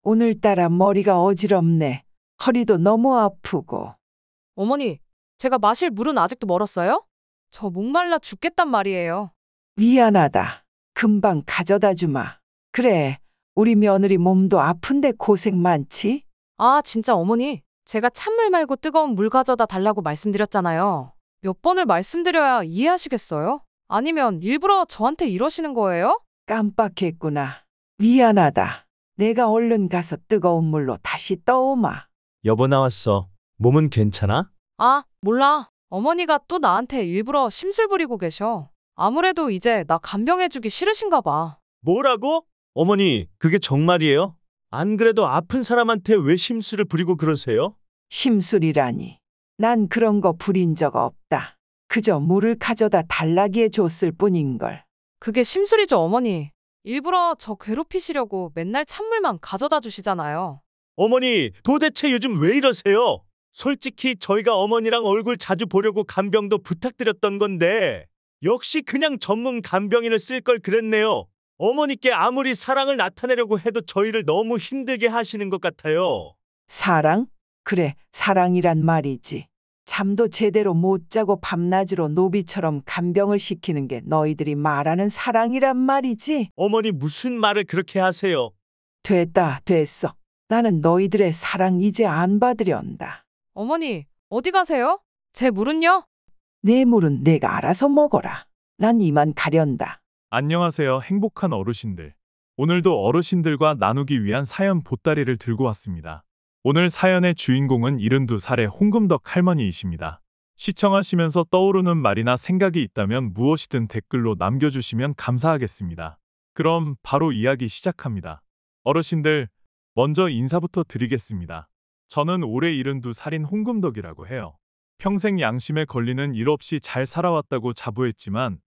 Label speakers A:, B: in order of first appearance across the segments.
A: 오늘따라 머리가 어지럽네. 허리도 너무 아프고.
B: 어머니, 제가 마실 물은 아직도 멀었어요? 저 목말라 죽겠단 말이에요.
A: 미안하다. 금방 가져다 주마. 그래, 우리 며느리 몸도 아픈데 고생 많지?
B: 아, 진짜 어머니. 제가 찬물 말고 뜨거운 물 가져다 달라고 말씀드렸잖아요. 몇 번을 말씀드려야 이해하시겠어요? 아니면 일부러 저한테 이러시는 거예요?
A: 깜빡했구나. 미안하다. 내가 얼른 가서 뜨거운 물로 다시 떠오마.
C: 여보 나왔어. 몸은 괜찮아?
B: 아, 몰라. 어머니가 또 나한테 일부러 심술 부리고 계셔. 아무래도 이제 나 간병해주기 싫으신가 봐.
C: 뭐라고? 어머니, 그게 정말이에요? 안 그래도 아픈 사람한테 왜 심술을 부리고 그러세요?
A: 심술이라니. 난 그런 거 부린 적 없다. 그저 물을 가져다 달라기에 줬을 뿐인걸.
B: 그게 심술이죠, 어머니. 일부러 저 괴롭히시려고 맨날 찬물만 가져다 주시잖아요.
C: 어머니, 도대체 요즘 왜 이러세요? 솔직히 저희가 어머니랑 얼굴 자주 보려고 간병도 부탁드렸던 건데 역시 그냥 전문 간병인을 쓸 걸 그랬네요. 어머니께 아무리 사랑을 나타내려고 해도 저희를 너무 힘들게 하시는 것 같아요.
A: 사랑? 그래, 사랑이란 말이지. 잠도 제대로 못 자고 밤낮으로 노비처럼 간병을 시키는 게 너희들이 말하는 사랑이란 말이지.
C: 어머니 무슨 말을 그렇게 하세요?
A: 됐다, 됐어. 나는 너희들의 사랑 이제 안 받으련다.
B: 어머니, 어디 가세요? 제 물은요?
A: 내 물은 내가 알아서 먹어라. 난 이만 가련다.
D: 안녕하세요, 행복한 어르신들. 오늘도 어르신들과 나누기 위한 사연 보따리를 들고 왔습니다. 오늘 사연의 주인공은 72살의 홍금덕 할머니이십니다. 시청하시면서 떠오르는 말이나 생각이 있다면 무엇이든 댓글로 남겨주시면 감사하겠습니다. 그럼 바로 이야기 시작합니다. 어르신들, 먼저 인사부터 드리겠습니다. 저는 올해 72살인 홍금덕이라고 해요. 평생 양심에 걸리는 일 없이 잘 살아왔다고 자부했지만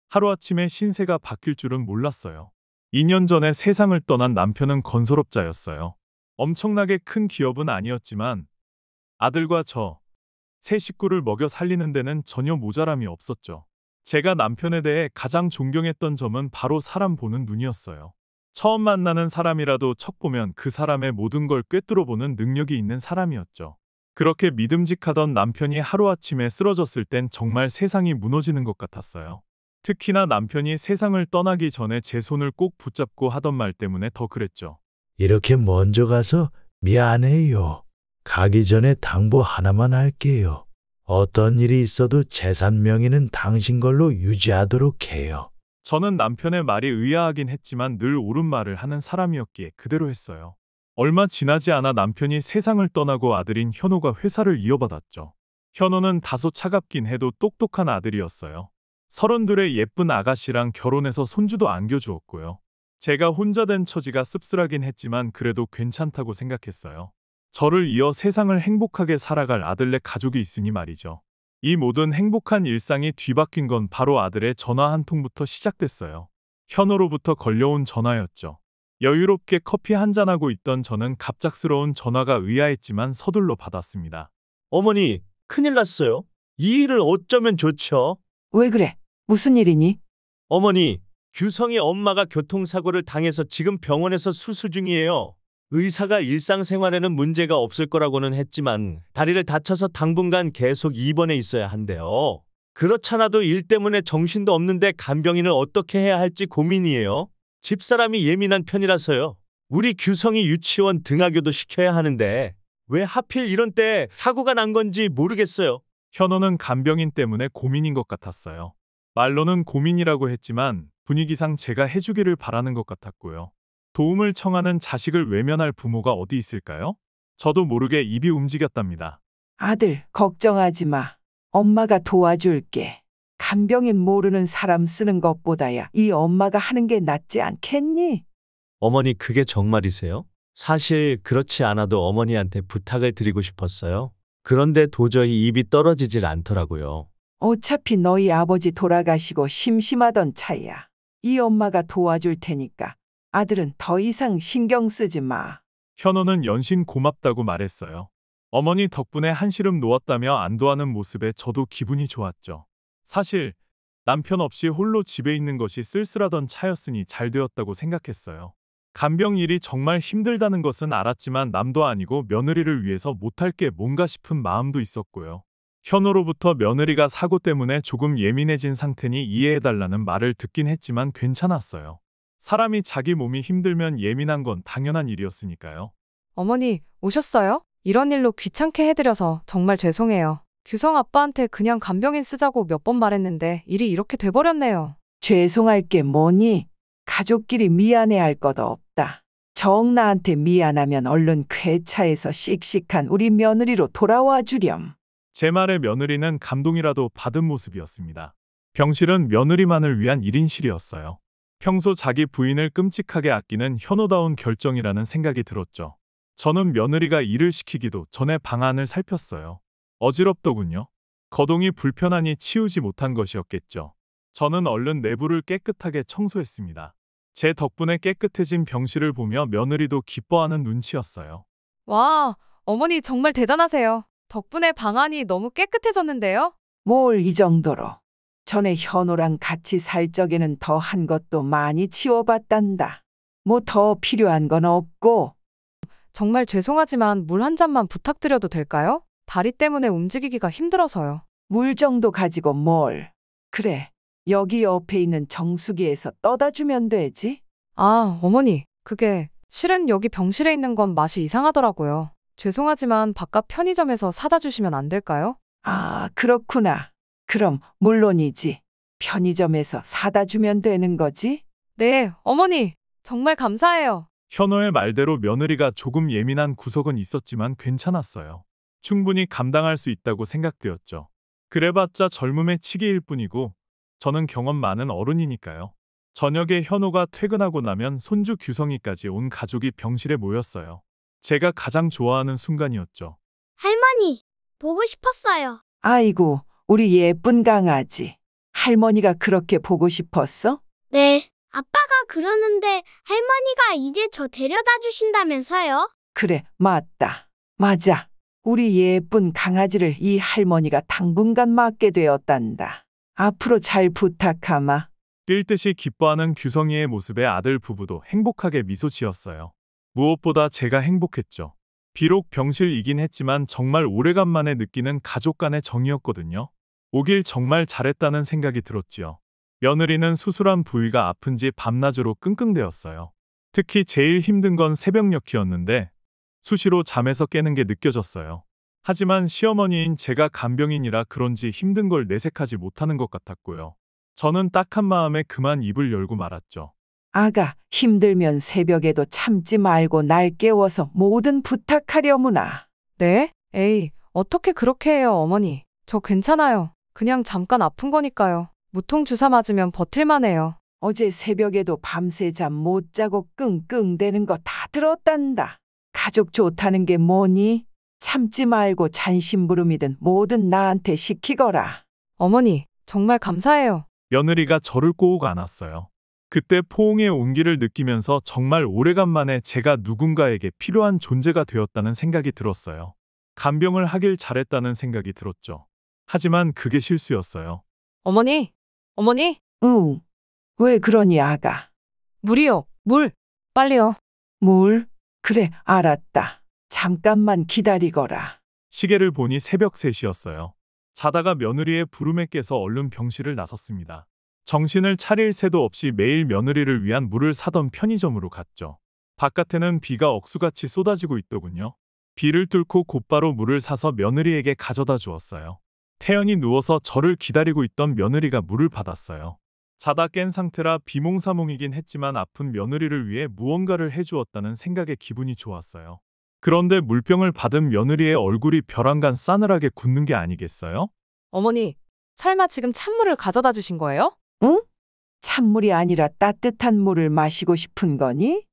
D: 하루아침에 신세가 바뀔 줄은 몰랐어요. 2년 전에 세상을 떠난 남편은 건설업자였어요. 엄청나게 큰 기업은 아니었지만 아들과 세 식구를 먹여 살리는 데는 전혀 모자람이 없었죠. 제가 남편에 대해 가장 존경했던 점은 바로 사람 보는 눈이었어요. 처음 만나는 사람이라도 척 보면 그 사람의 모든 걸 꿰뚫어 보는 능력이 있는 사람이었죠. 그렇게 믿음직하던 남편이 하루아침에 쓰러졌을 땐 정말 세상이 무너지는 것 같았어요. 특히나 남편이 세상을 떠나기 전에 제 손을 꼭 붙잡고 하던 말 때문에 더 그랬죠.
E: 이렇게 먼저 가서 미안해요. 가기 전에 당부 하나만 할게요. 어떤 일이 있어도 재산 명의는 당신 걸로 유지하도록 해요.
D: 저는 남편의 말이 의아하긴 했지만 늘 옳은 말을 하는 사람이었기에 그대로 했어요. 얼마 지나지 않아 남편이 세상을 떠나고 아들인 현호가 회사를 이어받았죠. 현호는 다소 차갑긴 해도 똑똑한 아들이었어요. 32의 예쁜 아가씨랑 결혼해서 손주도 안겨주었고요. 제가 혼자 된 처지가 씁쓸하긴 했지만 그래도 괜찮다고 생각했어요. 저를 이어 세상을 행복하게 살아갈 아들네 가족이 있으니 말이죠. 이 모든 행복한 일상이 뒤바뀐 건 바로 아들의 전화 한 통부터 시작됐어요. 현호로부터 걸려온 전화였죠. 여유롭게 커피 한잔하고 있던 저는 갑작스러운 전화가 의아했지만 서둘러 받았습니다.
C: 어머니, 큰일 났어요. 이 일을 어쩌면 좋죠?
A: 왜 그래? 무슨 일이니?
C: 어머니, 규성이 엄마가 교통사고를 당해서 지금 병원에서 수술 중이에요. 의사가 일상생활에는 문제가 없을 거라고는 했지만 다리를 다쳐서 당분간 계속 입원해 있어야 한대요. 그렇잖아도 일 때문에 정신도 없는데 간병인을 어떻게 해야 할지 고민이에요. 집사람이 예민한 편이라서요. 우리 규성이 유치원 등하교도 시켜야 하는데 왜 하필 이런 때에 사고가 난 건지 모르겠어요.
D: 현호는 간병인 때문에 고민인 것 같았어요. 말로는 고민이라고 했지만 분위기상 제가 해주기를 바라는 것 같았고요. 도움을 청하는 자식을 외면할 부모가 어디 있을까요? 저도 모르게 입이 움직였답니다.
A: 아들, 걱정하지 마. 엄마가 도와줄게. 간병인 모르는 사람 쓰는 것보다야 이 엄마가 하는 게 낫지 않겠니?
C: 어머니, 그게 정말이세요? 사실 그렇지 않아도 어머니한테 부탁을 드리고 싶었어요. 그런데 도저히 입이 떨어지질 않더라고요.
A: 어차피 너희 아버지 돌아가시고 심심하던 차이야. 이 엄마가 도와줄 테니까 아들은 더 이상 신경 쓰지 마.
D: 현호는 연신 고맙다고 말했어요. 어머니 덕분에 한시름 놓았다며 안도하는 모습에 저도 기분이 좋았죠. 사실 남편 없이 홀로 집에 있는 것이 쓸쓸하던 차였으니 잘 되었다고 생각했어요. 간병 일이 정말 힘들다는 것은 알았지만 남도 아니고 며느리를 위해서 못할 게 뭔가 싶은 마음도 있었고요. 현호로부터 며느리가 사고 때문에 조금 예민해진 상태니 이해해달라는 말을 듣긴 했지만 괜찮았어요. 사람이 자기 몸이 힘들면 예민한 건 당연한 일이었으니까요.
B: 어머니, 오셨어요? 이런 일로 귀찮게 해드려서 정말 죄송해요. 규성 아빠한테 그냥 간병인 쓰자고 몇 번 말했는데 일이 이렇게 돼버렸네요.
A: 죄송할 게 뭐니? 가족끼리 미안해할 것 없다. 정나한테 미안하면 얼른 쾌차에서 씩씩한 우리 며느리로 돌아와 주렴.
D: 제 말에 며느리는 감동이라도 받은 모습이었습니다. 병실은 며느리만을 위한 1인실이었어요. 평소 자기 부인을 끔찍하게 아끼는 현호다운 결정이라는 생각이 들었죠. 저는 며느리가 일을 시키기도 전에 방안을 살폈어요. 어지럽더군요. 거동이 불편하니 치우지 못한 것이었겠죠. 저는 얼른 내부를 깨끗하게 청소했습니다. 제 덕분에 깨끗해진 병실을 보며 며느리도 기뻐하는 눈치였어요.
B: 와, 어머니 정말 대단하세요. 덕분에 방안이 너무 깨끗해졌는데요?
A: 뭘 이 정도로. 전에 현호랑 같이 살 적에는 더 한 것도 많이 치워봤단다. 뭐 더 필요한 건 없고.
B: 정말 죄송하지만 물 한 잔만 부탁드려도 될까요? 다리 때문에 움직이기가 힘들어서요.
A: 물 정도 가지고 뭘. 그래, 여기 옆에 있는 정수기에서 떠다 주면 되지.
B: 아, 어머니, 그게 실은 여기 병실에 있는 건 맛이 이상하더라고요. 죄송하지만 바깥 편의점에서 사다 주시면 안 될까요?
A: 아, 그렇구나. 그럼 물론이지. 편의점에서 사다 주면 되는 거지?
B: 네, 어머니, 정말 감사해요.
D: 현호의 말대로 며느리가 조금 예민한 구석은 있었지만 괜찮았어요. 충분히 감당할 수 있다고 생각되었죠. 그래봤자 젊음의 치기일 뿐이고 저는 경험 많은 어른이니까요. 저녁에 현호가 퇴근하고 나면 손주 규성이까지 온 가족이 병실에 모였어요. 제가 가장 좋아하는 순간이었죠.
F: 할머니, 보고 싶었어요.
A: 아이고, 우리 예쁜 강아지. 할머니가 그렇게 보고 싶었어?
F: 네, 아빠가 그러는데 할머니가 이제 저 데려다 주신다면서요?
A: 그래, 맞다. 맞아. 우리 예쁜 강아지를 이 할머니가 당분간 맡게 되었단다. 앞으로 잘 부탁하마.
D: 뛸 듯이 기뻐하는 규성이의 모습에 아들 부부도 행복하게 미소 지었어요. 무엇보다 제가 행복했죠. 비록 병실이긴 했지만 정말 오래간만에 느끼는 가족 간의 정이었거든요. 오길 정말 잘했다는 생각이 들었지요. 며느리는 수술한 부위가 아픈지 밤낮으로 끙끙대었어요. 특히 제일 힘든 건 새벽녘이었는데 수시로 잠에서 깨는 게 느껴졌어요. 하지만 시어머니인 제가 간병인이라 그런지 힘든 걸 내색하지 못하는 것 같았고요. 저는 딱한 마음에 그만 입을 열고 말았죠.
A: 아가, 힘들면 새벽에도 참지 말고 날 깨워서 뭐든 부탁하려무나.
B: 네? 에이, 어떻게 그렇게 해요, 어머니. 저 괜찮아요. 그냥 잠깐 아픈 거니까요. 무통 주사 맞으면 버틸만 해요.
A: 어제 새벽에도 밤새 잠 못 자고 끙끙대는 거 다 들었단다. 가족 좋다는 게 뭐니? 참지 말고 잔심부름이든 뭐든 나한테 시키거라.
B: 어머니, 정말 감사해요.
D: 며느리가 저를 꼭 안았어요. 그때 포옹의 온기를 느끼면서 정말 오래간만에 제가 누군가에게 필요한 존재가 되었다는 생각이 들었어요. 간병을 하길 잘했다는 생각이 들었죠. 하지만 그게 실수였어요.
B: 어머니, 어머니,
A: 응. 왜 그러니 아가?
B: 물이요, 물. 빨리요.
A: 물? 그래, 알았다. 잠깐만 기다리거라.
D: 시계를 보니 새벽 3시였어요. 자다가 며느리의 부름에 깨서 얼른 병실을 나섰습니다. 정신을 차릴 새도 없이 매일 며느리를 위한 물을 사던 편의점으로 갔죠. 바깥에는 비가 억수같이 쏟아지고 있더군요. 비를 뚫고 곧바로 물을 사서 며느리에게 가져다 주었어요. 태연히 누워서 저를 기다리고 있던 며느리가 물을 받았어요. 자다 깬 상태라 비몽사몽이긴 했지만 아픈 며느리를 위해 무언가를 해주었다는 생각에 기분이 좋았어요. 그런데 물병을 받은 며느리의 얼굴이 벼랑간 싸늘하게 굳는 게 아니겠어요?
B: 어머니, 설마 지금 찬물을 가져다 주신 거예요?
A: 응? 찬물이 아니라 따뜻한 물을 마시고 싶은 거니?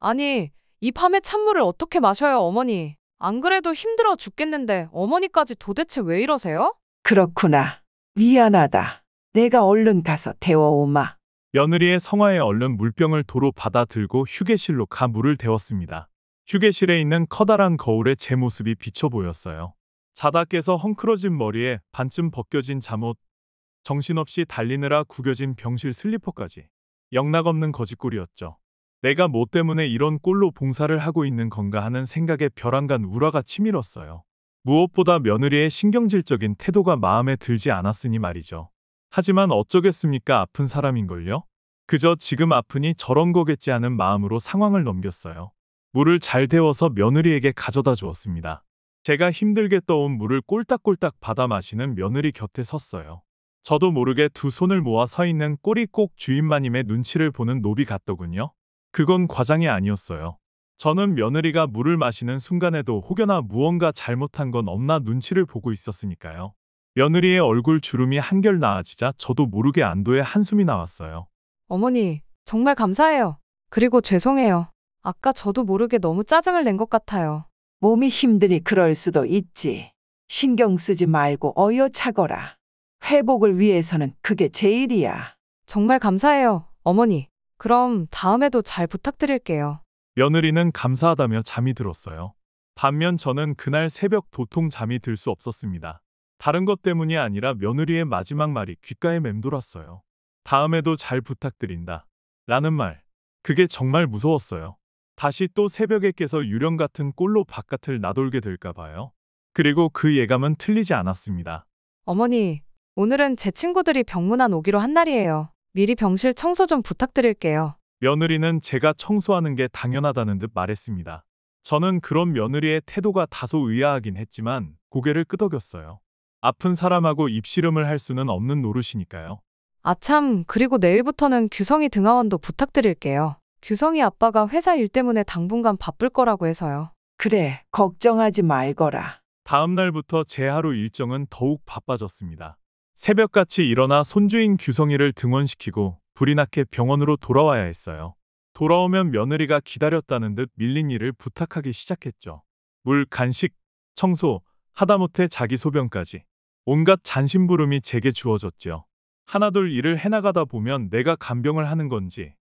B: 아니, 이 밤에 찬물을 어떻게 마셔요, 어머니? 안 그래도 힘들어 죽겠는데 어머니까지 도대체 왜 이러세요?
A: 그렇구나. 미안하다. 내가 얼른 가서 데워오마.
D: 며느리의 성화에 얼른 물병을 도로 받아 들고 휴게실로 가 물을 데웠습니다. 휴게실에 있는 커다란 거울에 제 모습이 비쳐 보였어요. 자다 깨서 헝클어진 머리에 반쯤 벗겨진 잠옷, 정신없이 달리느라 구겨진 병실 슬리퍼까지. 영락없는 거짓골이었죠. 내가 뭐 때문에 이런 꼴로 봉사를 하고 있는 건가 하는 생각에 벼랑간 우라가 치밀었어요. 무엇보다 며느리의 신경질적인 태도가 마음에 들지 않았으니 말이죠. 하지만 어쩌겠습니까? 아픈 사람인걸요? 그저 지금 아프니 저런 거겠지 하는 마음으로 상황을 넘겼어요. 물을 잘 데워서 며느리에게 가져다 주었습니다. 제가 힘들게 떠온 물을 꼴딱꼴딱 받아 마시는 며느리 곁에 섰어요. 저도 모르게 두 손을 모아 서 있는 꼴이 꼭 주인마님의 눈치를 보는 노비 같더군요. 그건 과장이 아니었어요. 저는 며느리가 물을 마시는 순간에도 혹여나 무언가 잘못한 건 없나 눈치를 보고 있었으니까요. 며느리의 얼굴 주름이 한결 나아지자 저도 모르게 안도의 한숨이 나왔어요.
B: 어머니, 정말 감사해요. 그리고 죄송해요. 아까 저도 모르게 너무 짜증을 낸 것 같아요.
A: 몸이 힘드니 그럴 수도 있지. 신경 쓰지 말고 어여 차거라. 회복을 위해서는 그게 제일이야.
B: 정말 감사해요, 어머니. 그럼 다음에도 잘 부탁드릴게요.
D: 며느리는 감사하다며 잠이 들었어요. 반면 저는 그날 새벽 도통 잠이 들 수 없었습니다. 다른 것 때문이 아니라 며느리의 마지막 말이 귓가에 맴돌았어요. 다음에도 잘 부탁드린다. 라는 말. 그게 정말 무서웠어요. 다시 또 새벽에 깨서 유령 같은 꼴로 바깥을 나돌게 될까 봐요. 그리고 그 예감은 틀리지 않았습니다.
B: 어머니, 오늘은 제 친구들이 병문안 오기로 한 날이에요. 미리 병실 청소 좀 부탁드릴게요.
D: 며느리는 제가 청소하는 게 당연하다는 듯 말했습니다. 저는 그런 며느리의 태도가 다소 의아하긴 했지만 고개를 끄덕였어요. 아픈 사람하고 입씨름을 할 수는 없는 노릇이니까요.
B: 아참, 그리고 내일부터는 규성이 등하원도 부탁드릴게요. 규성이 아빠가 회사 일 때문에 당분간 바쁠 거라고 해서요.
A: 그래, 걱정하지 말거라.
D: 다음 날부터 제 하루 일정은 더욱 바빠졌습니다. 새벽같이 일어나 손주인 규성이를 등원시키고 불이 나게 병원으로 돌아와야 했어요. 돌아오면 며느리가 기다렸다는 듯 밀린 일을 부탁하기 시작했죠. 물, 간식, 청소, 하다못해 자기 소변까지. 온갖 잔심부름이 제게 주어졌죠. 하나둘 일을 해나가다 보면 내가 간병을 하는 건지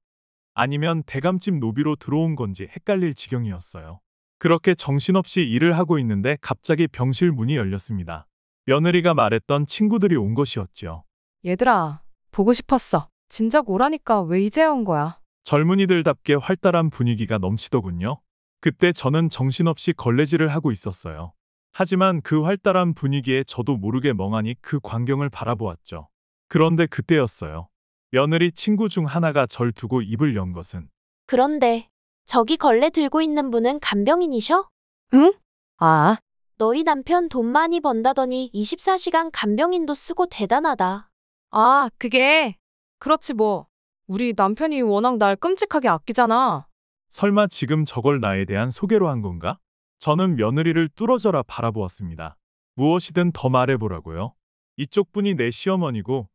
D: 아니면 대감집 노비로 들어온 건지 헷갈릴 지경이었어요. 그렇게 정신없이 일을 하고 있는데 갑자기 병실 문이 열렸습니다. 며느리가 말했던 친구들이 온 것이었지요.
B: 얘들아, 보고 싶었어. 진작 오라니까 왜 이제 온 거야?
D: 젊은이들답게 활달한 분위기가 넘치더군요. 그때 저는 정신없이 걸레질을 하고 있었어요. 하지만 그 활달한 분위기에 저도 모르게 멍하니 그 광경을 바라보았죠. 그런데 그때였어요. 며느리 친구 중 하나가 절 두고 입을 연 것은
G: 그런데 저기 걸레 들고 있는 분은 간병인이셔?
B: 응? 아,
G: 너희 남편 돈 많이 번다더니 24시간 간병인도 쓰고 대단하다.
B: 그게. 그렇지 뭐. 우리 남편이 워낙 날 끔찍하게 아끼잖아.
D: 설마 지금 저걸 나에 대한 소개로 한 건가? 저는 며느리를 뚫어져라 바라보았습니다. 무엇이든 더 말해보라고요. 이쪽 분이 내 시어머니고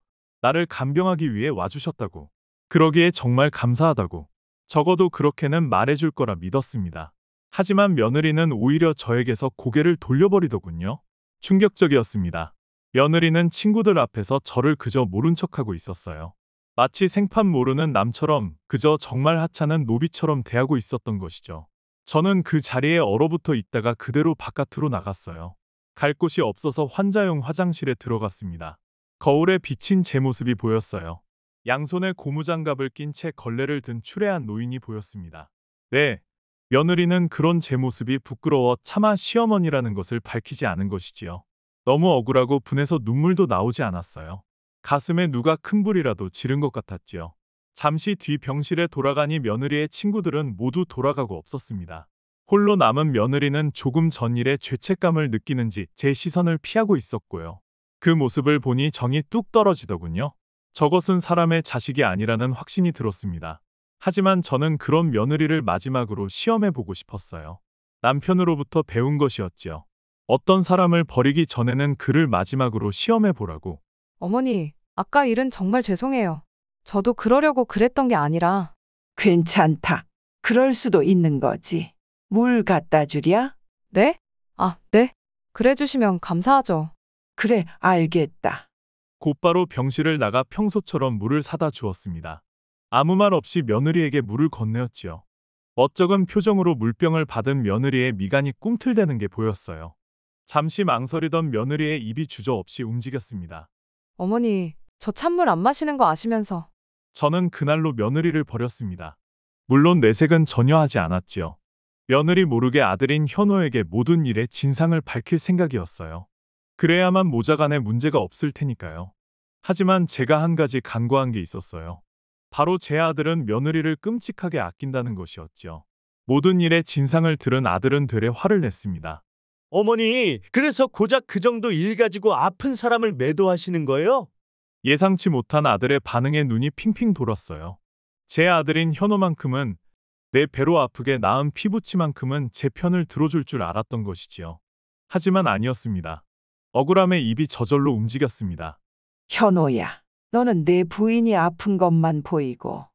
D: 나를 간병하기 위해 와주셨다고. 그러기에 정말 감사하다고. 적어도 그렇게는 말해줄 거라 믿었습니다. 하지만 며느리는 오히려 저에게서 고개를 돌려버리더군요. 충격적이었습니다. 며느리는 친구들 앞에서 저를 그저 모른 척하고 있었어요. 마치 생판 모르는 남처럼 그저 정말 하찮은 노비처럼 대하고 있었던 것이죠. 저는 그 자리에 얼어붙어 있다가 그대로 바깥으로 나갔어요. 갈 곳이 없어서 환자용 화장실에 들어갔습니다. 거울에 비친 제 모습이 보였어요. 양손에 고무장갑을 낀 채 걸레를 든 추레한 노인이 보였습니다. 네, 며느리는 그런 제 모습이 부끄러워 차마 시어머니라는 것을 밝히지 않은 것이지요. 너무 억울하고 분해서 눈물도 나오지 않았어요. 가슴에 누가 큰 불이라도 지른 것 같았지요. 잠시 뒤 병실에 돌아가니 며느리의 친구들은 모두 돌아가고 없었습니다. 홀로 남은 며느리는 조금 전 일에 죄책감을 느끼는지 제 시선을 피하고 있었고요. 그 모습을 보니 정이 뚝 떨어지더군요. 저것은 사람의 자식이 아니라는 확신이 들었습니다. 하지만 저는 그런 며느리를 마지막으로 시험해보고 싶었어요. 남편으로부터 배운 것이었지요. 어떤 사람을 버리기 전에는 그를 마지막으로 시험해보라고.
B: 어머니, 아까 일은 정말 죄송해요. 저도 그러려고 그랬던 게 아니라.
A: 괜찮다. 그럴 수도 있는 거지. 물 갖다 주랴?
B: 네? 네. 그래 주시면 감사하죠.
A: 그래, 알겠다.
D: 곧바로 병실을 나가 평소처럼 물을 사다 주었습니다. 아무 말 없이 며느리에게 물을 건네었지요. 멋쩍은 표정으로 물병을 받은 며느리의 미간이 꿈틀대는 게 보였어요. 잠시 망설이던 며느리의 입이 주저없이 움직였습니다.
B: 어머니, 저 찬물 안 마시는 거 아시면서.
D: 저는 그날로 며느리를 버렸습니다. 물론 내색은 전혀 하지 않았지요. 며느리 모르게 아들인 현호에게 모든 일의 진상을 밝힐 생각이었어요. 그래야만 모자간에 문제가 없을 테니까요. 하지만 제가 한 가지 간과한 게 있었어요. 바로 제 아들은 며느리를 끔찍하게 아낀다는 것이었지요. 모든 일의 진상을 들은 아들은 되레 화를 냈습니다.
C: 어머니, 그래서 고작 그 정도 일 가지고 아픈 사람을 매도하시는 거예요?
D: 예상치 못한 아들의 반응에 눈이 핑핑 돌았어요. 제 아들인 현호만큼은 내 배로 아프게 낳은 피부치만큼은 제 편을 들어줄 줄 알았던 것이지요. 하지만 아니었습니다. 억울함에 입이 저절로 움직였습니다.
A: 현호야, 너는 내 부인이 아픈 것만 보이고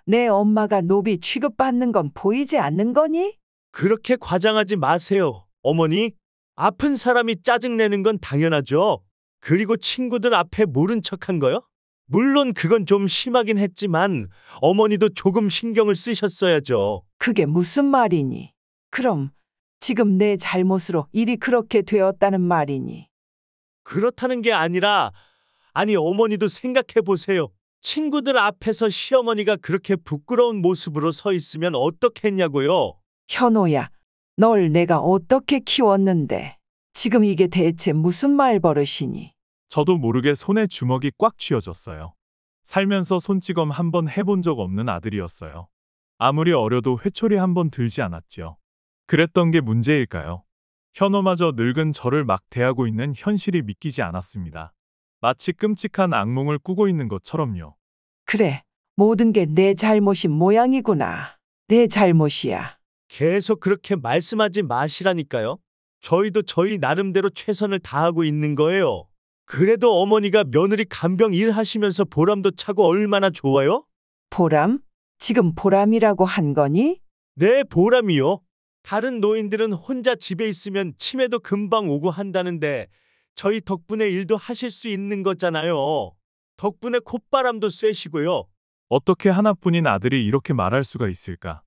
A: 내 엄마가 노비 취급받는 건 보이지 않는 거니?
C: 그렇게 과장하지 마세요, 어머니. 아픈 사람이 짜증내는 건 당연하죠. 그리고 친구들 앞에 모른 척한 거요? 물론 그건 좀 심하긴 했지만 어머니도 조금 신경을 쓰셨어야죠.
A: 그게 무슨 말이니? 그럼 지금 내 잘못으로 일이 그렇게 되었다는 말이니?
C: 그렇다는 게 아니라, 아니 어머니도 생각해 보세요. 친구들 앞에서 시어머니가 그렇게 부끄러운 모습으로 서 있으면 어떻겠냐고요.
A: 현호야, 널 내가 어떻게 키웠는데 지금 이게 대체 무슨 말버릇이니?
D: 저도 모르게 손에 주먹이 꽉 쥐어졌어요. 살면서 손찌검 한 번 해본 적 없는 아들이었어요. 아무리 어려도 회초리 한 번 들지 않았지요. 그랬던 게 문제일까요? 현호마저 늙은 저를 막 대하고 있는 현실이 믿기지 않았습니다. 마치 끔찍한 악몽을 꾸고 있는 것처럼요.
A: 그래, 모든 게 내 잘못인 모양이구나. 내 잘못이야.
C: 계속 그렇게 말씀하지 마시라니까요. 저희도 저희 나름대로 최선을 다하고 있는 거예요. 그래도 어머니가 며느리 간병 일하시면서 보람도 차고 얼마나 좋아요?
A: 보람? 지금 보람이라고 한 거니?
C: 네, 보람이요. 다른 노인들은 혼자 집에 있으면 치매도 금방 오고 한다는데 저희 덕분에 일도 하실 수 있는 거잖아요. 덕분에 콧바람도 쐬시고요.
D: 어떻게 하나뿐인 아들이 이렇게 말할 수가 있을까?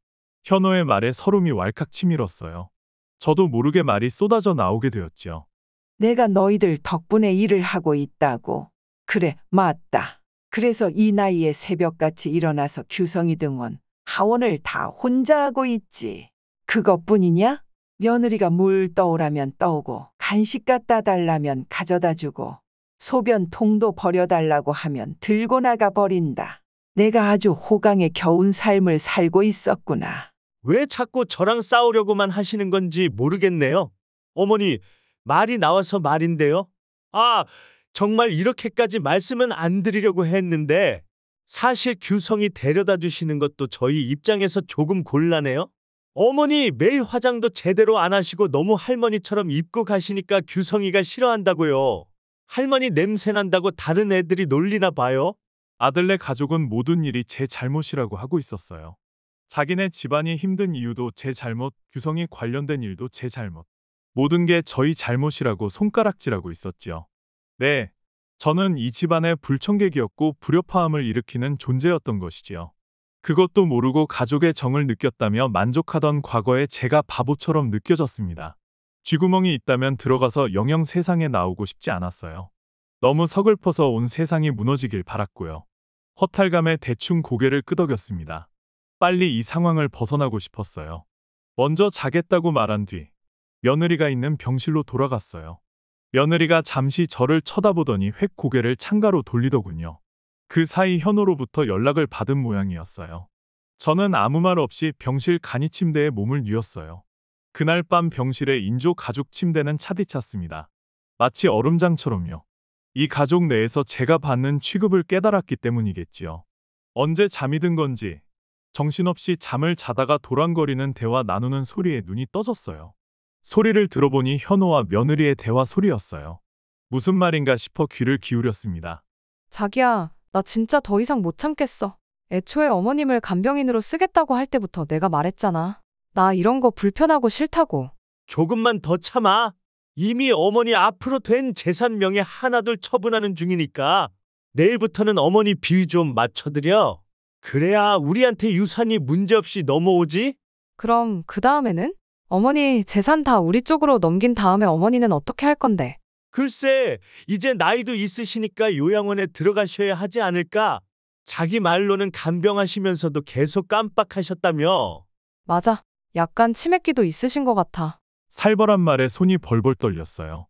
D: 현호의 말에 서름이 왈칵 치밀었어요. 저도 모르게 말이 쏟아져 나오게 되었지요.
A: 내가 너희들 덕분에 일을 하고 있다고. 그래, 맞다. 그래서 이 나이에 새벽같이 일어나서 규성이 등원, 하원을 다 혼자 하고 있지. 그것뿐이냐? 며느리가 물 떠오라면 떠오고, 간식 갖다 달라면 가져다 주고, 소변 통도 버려달라고 하면 들고 나가 버린다. 내가 아주 호강에 겨운 삶을 살고 있었구나.
C: 왜 자꾸 저랑 싸우려고만 하시는 건지 모르겠네요. 어머니, 말이 나와서 말인데요. 아, 정말 이렇게까지 말씀은 안 드리려고 했는데 사실 규성이 데려다 주시는 것도 저희 입장에서 조금 곤란해요. 어머니 매일 화장도 제대로 안 하시고 너무 할머니처럼 입고 가시니까 규성이가 싫어한다고요. 할머니 냄새 난다고 다른 애들이 놀리나 봐요.
D: 아들네 가족은 모든 일이 제 잘못이라고 하고 있었어요. 자기네 집안이 힘든 이유도 제 잘못, 규성이 관련된 일도 제 잘못. 모든 게 저희 잘못이라고 손가락질하고 있었지요. 네, 저는 이 집안의 불청객이었고 불협화음을 일으키는 존재였던 것이지요. 그것도 모르고 가족의 정을 느꼈다며 만족하던 과거에 제가 바보처럼 느껴졌습니다. 쥐구멍이 있다면 들어가서 영영 세상에 나오고 싶지 않았어요. 너무 서글퍼서 온 세상이 무너지길 바랐고요. 허탈감에 대충 고개를 끄덕였습니다. 빨리 이 상황을 벗어나고 싶었어요. 먼저 자겠다고 말한 뒤 며느리가 있는 병실로 돌아갔어요. 며느리가 잠시 저를 쳐다보더니 획 고개를 창가로 돌리더군요. 그 사이 현호로부터 연락을 받은 모양이었어요. 저는 아무 말 없이 병실 간이 침대에 몸을 뉘었어요. 그날 밤 병실의 인조 가죽 침대는 차디찼습니다. 마치 얼음장처럼요. 이 가족 내에서 제가 받는 취급을 깨달았기 때문이겠지요. 언제 잠이 든 건지 정신없이 잠을 자다가 도란거리는 대화 나누는 소리에 눈이 떠졌어요. 소리를 들어보니 현호와 며느리의 대화 소리였어요. 무슨 말인가 싶어 귀를 기울였습니다.
B: 자기야, 나 진짜 더 이상 못 참겠어. 애초에 어머님을 간병인으로 쓰겠다고 할 때부터 내가 말했잖아. 나 이런 거 불편하고 싫다고.
C: 조금만 더 참아. 이미 어머니 앞으로 된 재산 명예 하나둘 처분하는 중이니까 내일부터는 어머니 비위 좀 맞춰드려. 그래야 우리한테 유산이 문제없이 넘어오지?
B: 그럼 그 다음에는? 어머니 재산 다 우리 쪽으로 넘긴 다음에 어머니는 어떻게 할 건데?
C: 글쎄, 이제 나이도 있으시니까 요양원에 들어가셔야 하지 않을까? 자기 말로는 간병하시면서도 계속 깜빡하셨다며.
B: 맞아. 약간 치맥기도 있으신 것 같아.
D: 살벌한 말에 손이 벌벌 떨렸어요.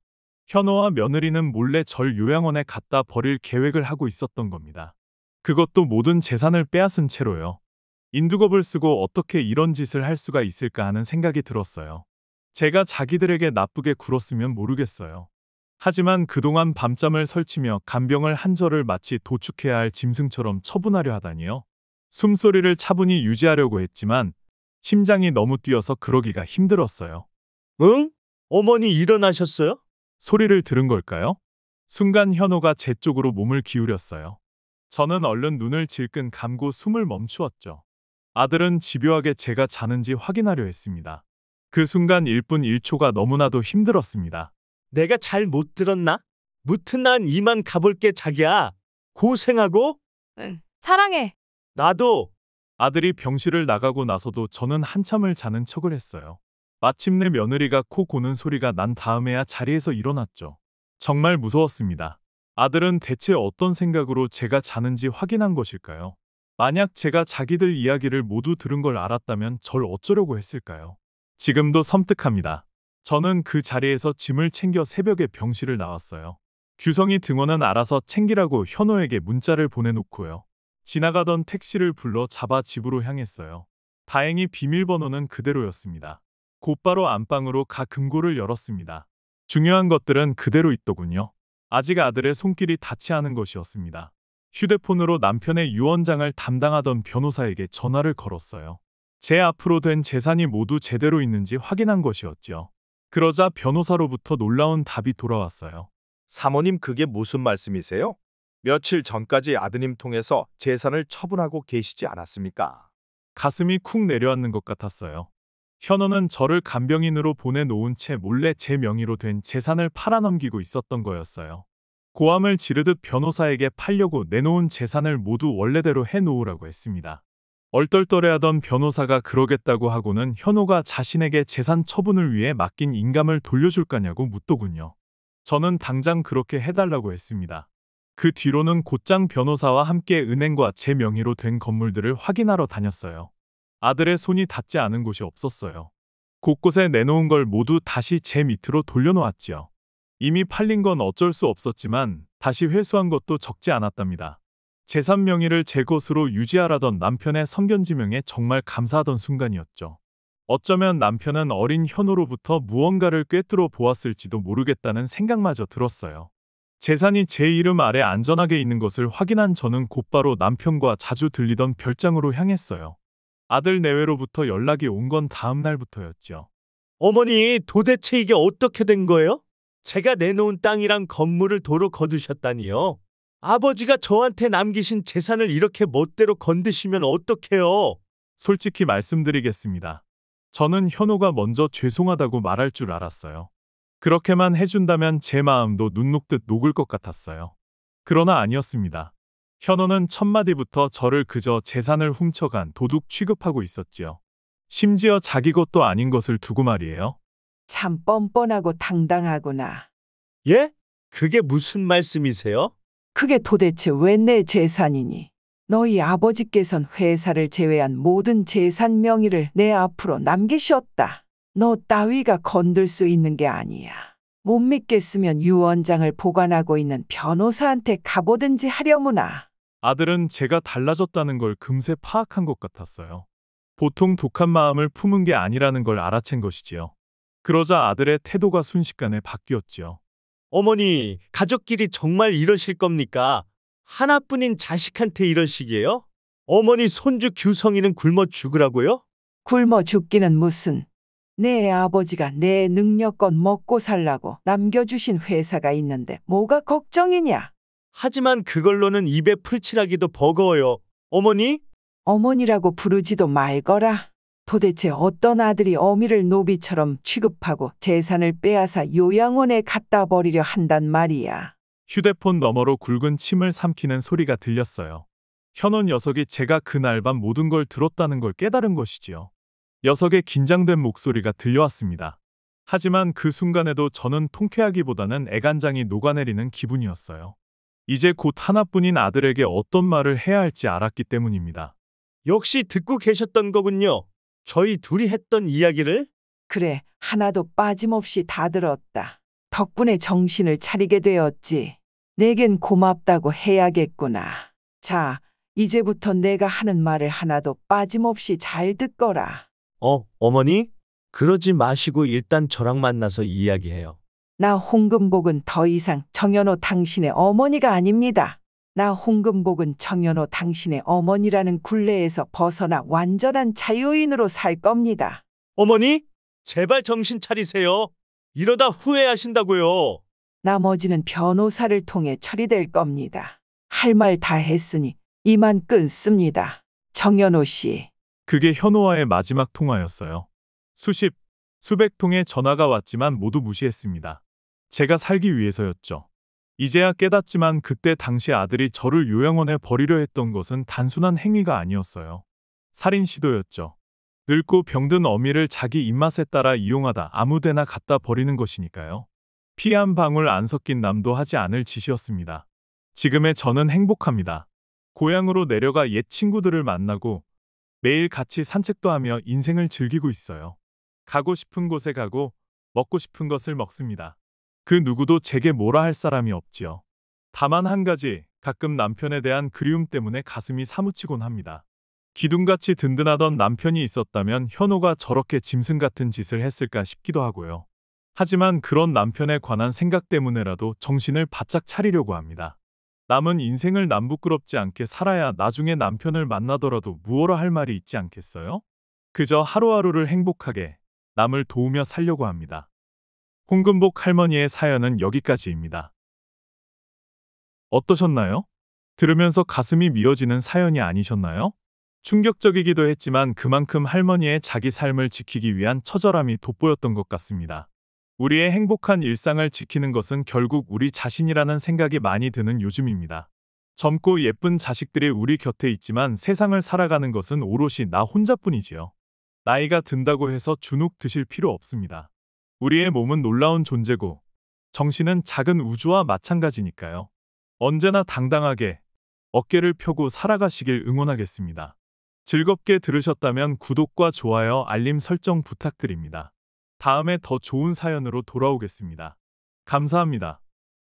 D: 현호와 며느리는 몰래 절 요양원에 갖다 버릴 계획을 하고 있었던 겁니다. 그것도 모든 재산을 빼앗은 채로요. 인두겁을 쓰고 어떻게 이런 짓을 할 수가 있을까 하는 생각이 들었어요. 제가 자기들에게 나쁘게 굴었으면 모르겠어요. 하지만 그동안 밤잠을 설치며 간병을 한 저를 마치 도축해야 할 짐승처럼 처분하려 하다니요. 숨소리를 차분히 유지하려고 했지만 심장이 너무 뛰어서 그러기가 힘들었어요.
C: 응? 어머니 일어나셨어요?
D: 소리를 들은 걸까요? 순간 현호가 제 쪽으로 몸을 기울였어요. 저는 얼른 눈을 질끈 감고 숨을 멈추었죠. 아들은 집요하게 제가 자는지 확인하려 했습니다. 그 순간 1분 1초가 너무나도 힘들었습니다.
C: 내가 잘 못 들었나? 무튼 난 이만 가볼게 자기야. 고생하고.
B: 응. 사랑해.
C: 나도.
D: 아들이 병실을 나가고 나서도 저는 한참을 자는 척을 했어요. 마침내 며느리가 코 고는 소리가 난 다음에야 자리에서 일어났죠. 정말 무서웠습니다. 아들은 대체 어떤 생각으로 제가 자는지 확인한 것일까요? 만약 제가 자기들 이야기를 모두 들은 걸 알았다면 절 어쩌려고 했을까요? 지금도 섬뜩합니다. 저는 그 자리에서 짐을 챙겨 새벽에 병실을 나왔어요. 규성이 등원은 알아서 챙기라고 현호에게 문자를 보내놓고요. 지나가던 택시를 불러 잡아 집으로 향했어요. 다행히 비밀번호는 그대로였습니다. 곧바로 안방으로 가 금고를 열었습니다. 중요한 것들은 그대로 있더군요. 아직 아들의 손길이 닿지 않은 것이었습니다. 휴대폰으로 남편의 유언장을 담당하던 변호사에게 전화를 걸었어요. 제 앞으로 된 재산이 모두 제대로 있는지 확인한 것이었지요. 그러자 변호사로부터 놀라운 답이 돌아왔어요.
H: 사모님 그게 무슨 말씀이세요? 며칠 전까지 아드님 통해서 재산을 처분하고 계시지 않았습니까?
D: 가슴이 쿵 내려앉는 것 같았어요. 현호는 저를 간병인으로 보내놓은 채 몰래 제 명의로 된 재산을 팔아넘기고 있었던 거였어요. 고함을 지르듯 변호사에게 팔려고 내놓은 재산을 모두 원래대로 해놓으라고 했습니다. 얼떨떨해하던 변호사가 그러겠다고 하고는 현호가 자신에게 재산 처분을 위해 맡긴 인감을 돌려줄 거냐고 묻더군요. 저는 당장 그렇게 해달라고 했습니다. 그 뒤로는 곧장 변호사와 함께 은행과 제 명의로 된 건물들을 확인하러 다녔어요. 아들의 손이 닿지 않은 곳이 없었어요. 곳곳에 내놓은 걸 모두 다시 제 밑으로 돌려놓았지요. 이미 팔린 건 어쩔 수 없었지만 다시 회수한 것도 적지 않았답니다. 재산 명의를 제 것으로 유지하라던 남편의 성견지명에 정말 감사하던 순간이었죠. 어쩌면 남편은 어린 현호로부터 무언가를 꿰뚫어 보았을지도 모르겠다는 생각마저 들었어요. 재산이 제 이름 아래 안전하게 있는 것을 확인한 저는 곧바로 남편과 자주 들리던 별장으로 향했어요. 아들 내외로부터 연락이 온 건 다음 날부터였죠.
C: 어머니 도대체 이게 어떻게 된 거예요? 제가 내놓은 땅이랑 건물을 도로 거두셨다니요. 아버지가 저한테 남기신 재산을 이렇게 멋대로 건드시면 어떡해요?
D: 솔직히 말씀드리겠습니다. 저는 현호가 먼저 죄송하다고 말할 줄 알았어요. 그렇게만 해준다면 제 마음도 눈 녹듯 녹을 것 같았어요. 그러나 아니었습니다. 현호는 첫마디부터 저를 그저 재산을 훔쳐간 도둑 취급하고 있었지요. 심지어 자기 것도 아닌 것을 두고 말이에요.
A: 참 뻔뻔하고 당당하구나.
C: 예? 그게 무슨 말씀이세요?
A: 그게 도대체 왜 내 재산이니? 너희 아버지께선 회사를 제외한 모든 재산 명의를 내 앞으로 남기셨다. 너 따위가 건들 수 있는 게 아니야. 못 믿겠으면 유언장을 보관하고 있는 변호사한테 가보든지 하려무나.
D: 아들은 제가 달라졌다는 걸 금세 파악한 것 같았어요. 보통 독한 마음을 품은 게 아니라는 걸 알아챈 것이지요. 그러자 아들의 태도가 순식간에 바뀌었지요.
C: 어머니, 가족끼리 정말 이러실 겁니까? 하나뿐인 자식한테 이러시기에요? 어머니 손주 규성이는 굶어 죽으라고요?
A: 굶어 죽기는 무슨. 내 아버지가 내 능력껏 먹고 살라고 남겨주신 회사가 있는데 뭐가 걱정이냐?
C: 하지만 그걸로는 입에 풀칠하기도 버거워요. 어머니?
A: 어머니라고 부르지도 말거라. 도대체 어떤 아들이 어미를 노비처럼 취급하고 재산을 빼앗아 요양원에 갖다 버리려 한단 말이야.
D: 휴대폰 너머로 굵은 침을 삼키는 소리가 들렸어요. 현호 녀석이 제가 그날 밤 모든 걸 들었다는 걸 깨달은 것이지요. 녀석의 긴장된 목소리가 들려왔습니다. 하지만 그 순간에도 저는 통쾌하기보다는 애간장이 녹아내리는 기분이었어요. 이제 곧 하나뿐인 아들에게 어떤 말을 해야 할지 알았기 때문입니다.
C: 역시 듣고 계셨던 거군요. 저희 둘이 했던 이야기를?
A: 그래, 하나도 빠짐없이 다 들었다. 덕분에 정신을 차리게 되었지. 내겐 고맙다고 해야겠구나. 자, 이제부터 내가 하는 말을 하나도 빠짐없이 잘 듣거라.
C: 어머니? 그러지 마시고 일단 저랑 만나서 이야기해요.
A: 나 홍금복은 더 이상 정연호 당신의 어머니가 아닙니다. 나 홍금복은 정연호 당신의 어머니라는 굴레에서 벗어나 완전한 자유인으로 살 겁니다.
C: 어머니? 제발 정신 차리세요. 이러다 후회하신다고요.
A: 나머지는 변호사를 통해 처리될 겁니다. 할 말 다 했으니 이만 끊습니다. 정연호 씨.
D: 그게 현호와의 마지막 통화였어요. 수백 통의 전화가 왔지만 모두 무시했습니다. 제가 살기 위해서였죠. 이제야 깨닫지만 그때 당시 아들이 저를 요양원에 버리려 했던 것은 단순한 행위가 아니었어요. 살인 시도였죠. 늙고 병든 어미를 자기 입맛에 따라 이용하다 아무데나 갖다 버리는 것이니까요. 피 한 방울 안 섞인 남도 하지 않을 짓이었습니다. 지금의 저는 행복합니다. 고향으로 내려가 옛 친구들을 만나고 매일 같이 산책도 하며 인생을 즐기고 있어요. 가고 싶은 곳에 가고 먹고 싶은 것을 먹습니다. 그 누구도 제게 뭐라 할 사람이 없지요. 다만 한 가지, 가끔 남편에 대한 그리움 때문에 가슴이 사무치곤 합니다. 기둥같이 든든하던 남편이 있었다면 현호가 저렇게 짐승 같은 짓을 했을까 싶기도 하고요. 하지만 그런 남편에 관한 생각 때문에라도 정신을 바짝 차리려고 합니다. 남은 인생을 남부끄럽지 않게 살아야 나중에 남편을 만나더라도 무엇라 할 말이 있지 않겠어요? 그저 하루하루를 행복하게 남을 도우며 살려고 합니다. 홍금복 할머니의 사연은 여기까지입니다. 어떠셨나요? 들으면서 가슴이 미어지는 사연이 아니셨나요? 충격적이기도 했지만 그만큼 할머니의 자기 삶을 지키기 위한 처절함이 돋보였던 것 같습니다. 우리의 행복한 일상을 지키는 것은 결국 우리 자신이라는 생각이 많이 드는 요즘입니다. 젊고 예쁜 자식들이 우리 곁에 있지만 세상을 살아가는 것은 오롯이 나 혼자뿐이지요. 나이가 든다고 해서 주눅 드실 필요 없습니다. 우리의 몸은 놀라운 존재고 정신은 작은 우주와 마찬가지니까요. 언제나 당당하게 어깨를 펴고 살아가시길 응원하겠습니다. 즐겁게 들으셨다면 구독과 좋아요, 알림 설정 부탁드립니다. 다음에 더 좋은 사연으로 돌아오겠습니다. 감사합니다.